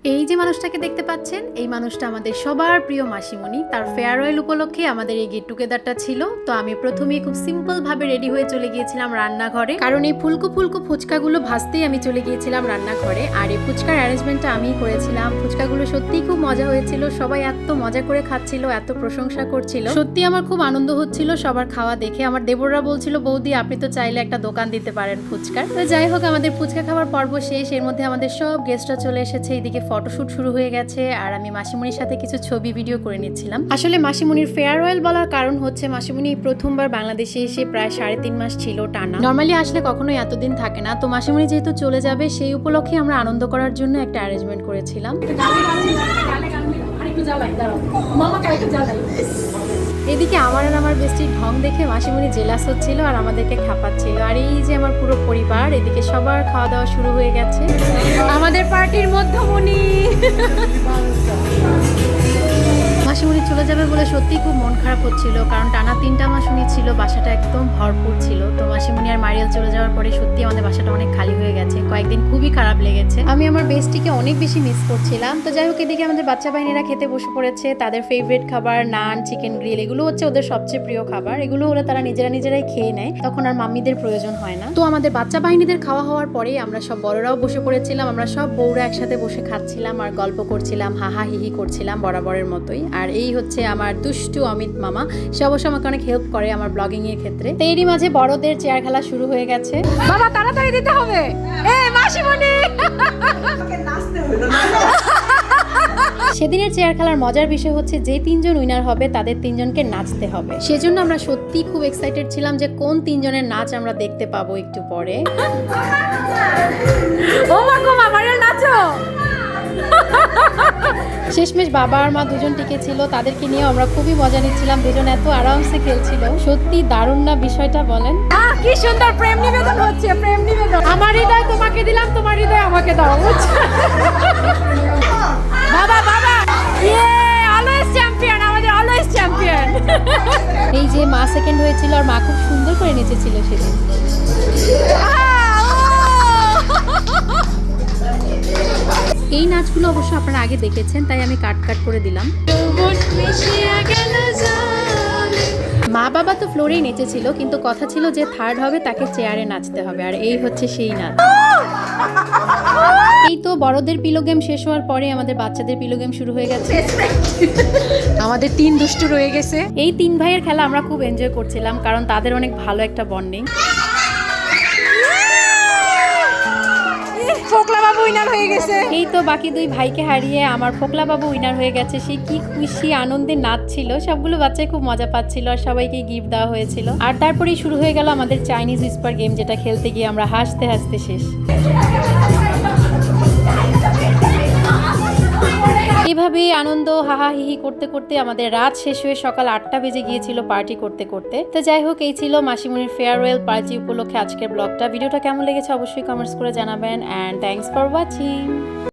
এই যে মানুষটাকে দেখতে পাচ্ছেন, এই মানুষটা আমাদের সবার প্রিয় মাসিমণি। তার ফেয়ারওয়েল উপলক্ষে আমাদের এই গেট টুগেদারটা ছিল। তো আমি প্রথমেই খুব সিম্পল ভাবে রেডি হয়ে চলে গিয়েছিলাম রান্নাঘরে, কারণ এই ফুলকো ফুলকো ফুচকাগুলো ভাজতেই আমি চলে গিয়েছিলাম রান্নাঘরে। আর এই ফুচকার অ্যারেঞ্জমেন্টটা আমিই করেছিলাম। ফুচকাগুলো সত্যিই খুব মজা হয়েছিল, সবাই এত মজা করে খাচ্ছিল, এত প্রশংসা করছিল। সত্যি আমার খুব আনন্দ হচ্ছিল সবার খাওয়া দেখে। আমার দেবররা বলছিল, বৌদি আপনি তো চাইলে একটা দোকান দিতে পারেন ফুচকার। তো যাই হোক, আমাদের ফুচকা খাওয়ার পর্ব শেষ। এর মধ্যে আমাদের সব গেস্টরা চলে এসেছে, এইদিকে ফটোশুট শুরু হয়ে গেছে। আর আমি মাসিমণির সাথে কিছু ছবি ভিডিও করে নিচ্ছিলাম। আসলে মাসিমণির ফেয়ারওয়েল বলার কারণ হচ্ছে মাসিমণি প্রথমবার বাংলাদেশে এসে প্রায় 3.5 মাস ছিল টানা। নর্মালি আসলে কখনোই এতদিন থাকে না। তো মাসিমণি যেহেতু চলে যাবে, সেই উপলক্ষে আমরা আনন্দ করার জন্য একটা অ্যারেঞ্জমেন্ট করেছিলাম। এদিকে আমার আর আমার বেস্টির ঢং দেখে মাসিমণি জেলাস হচ্ছিল আর আমাদেরকে খাপাচ্ছিল। আর এই যে আমার পুরো পরিবার, এদিকে সবার খাওয়া দাওয়া শুরু হয়ে গেছে। আমাদের পার্টির মধ্যমণি মাসিমণি চলে যাবে বলে সত্যি খুব মন খারাপ হচ্ছিল, কারণ টানা 3টা মাস উনি ছিল, বাসাটা একদম ভরপুর ছিল। তো মাসিমণি আর মারিয়াল চলে যাওয়ার পরে সত্যি আমাদের বাসাটা অনেক খালি হয়ে গেছে। কয়েকদিন খুবই খারাপ লেগেছে। আমি আমার বেস্টিকে অনেক বেশি মিস করছিলাম। তো যাই হোক, এদিকে আমাদের বাচ্চা বাহিনীরা খেতে বসে পড়েছে। তাদের ফেভারিট খাবার নান, চিকেন গ্রিল, এগুলো হচ্ছে ওদের সবচেয়ে প্রিয় খাবার। এগুলো হলে তারা নিজেরাই খেয়ে নেয়, তখন আর মাম্মিদের প্রয়োজন হয় না। তো আমাদের বাচ্চা বাহিনীদের খাওয়া হওয়ার পরে আমরা সব বড়রাও বসে পড়েছিলাম। আমরা সব বউরা একসাথে বসে খাচ্ছিলাম আর গল্প করছিলাম, হাহা হিহি করছিলাম বরাবরের মতোই। আর এই হচ্ছে আমার দুষ্টু অমিত মামা, সে অবশ্য আমাকে অনেক হেল্প করে আমার ব্লগিং এর ক্ষেত্রে। তো এরই মাঝে বড়দের চেয়ার খেলা শুরু হয়ে গেছে। বাবা তাড়াতাড়ি দিতে হবে। মাসিমণি সেদিনের চেয়ার খেলার মজার বিষয় হচ্ছে যে 3জন উইনার হবে তাদের 3জনকে নাচতে হবে। সেজন্য আমরা সত্যি খুব এক্সাইটেড ছিলাম যে কোন 3জনের নাচ আমরা দেখতে পাবো একটু পরে। ও মা গো, মারিয়াল নাচো। শেষমেশ বাবা আর মা দুজন টিকে ছিল, তাদেরকে নিয়ে আমরা খুবই মজা নিচ্ছিলাম। দুজন এত আরামসে খেলছিল, সত্যি দারুণ না বিষয়টা বলেন? কি সুন্দর প্রেম নিবেদন হচ্ছে, প্রেম নিবেদন। আমার হৃদয় তোমাকে দিলাম, তোমার হৃদয় আমাকে দাও। বাবা বাবা, অলওয়েজ চ্যাম্পিয়ন, আমাদের অলওয়েজ চ্যাম্পিয়ন। এই যে মা সেকেন্ড হয়েছিল আর মা খুব সুন্দর করে নেচেছিল সেদিন। এই নাচগুলো অবশ্য আপনারা আগে দেখেছেন, তাই আমি কাট করে দিলাম। মা বাবা তো ফ্লোরেই নেচেছিল, কিন্তু কথা ছিল যে থার্ড হবে তাকে চেয়ারে নাচতে হবে। আর এই হচ্ছে সেই নাচ। এই তো বড়দের পিলো গেম শেষ হওয়ার পরে আমাদের বাচ্চাদের পিলো গেম শুরু হয়ে গেছে। আমাদের 3 দুষ্টু রয়ে গেছে। এই 3 ভাইয়ের খেলা আমরা খুব এনজয় করছিলাম, কারণ তাদের অনেক ভালো একটা বন্ডিং। ফোকলা বাবু উইনার হয়ে গেছে। এই তো বাকি 2 ভাইকে হারিয়ে আমার ফোকলা বাবু উইনার হয়ে গেছে। সে কি খুশি আনন্দে নাচছিল, সবগুলো বাচ্চাই খুব মজা পাচ্ছিল আর সবাইকে গিফট দেওয়া হয়েছিল। আর তারপরেই শুরু হয়ে গেল আমাদের চাইনিজ হুইস্পার গেম, যেটা খেলতে গিয়ে আমরা হাসতে হাসতে শেষ। এভাবে আনন্দ হাহা হিহি করতে করতে আমাদের রাত শেষ হয়ে সকাল 8টা বেজে গিয়েছিল পার্টি করতে করতে। তো যাই হোক, এই ছিল মাসিমণির ফেয়ারওয়েল পার্টি উপলক্ষে আজকের ব্লগটা। ভিডিওটা কেমন লেগেছে অবশ্যই কমেন্টস করে জানাবেন। And thanks for watching.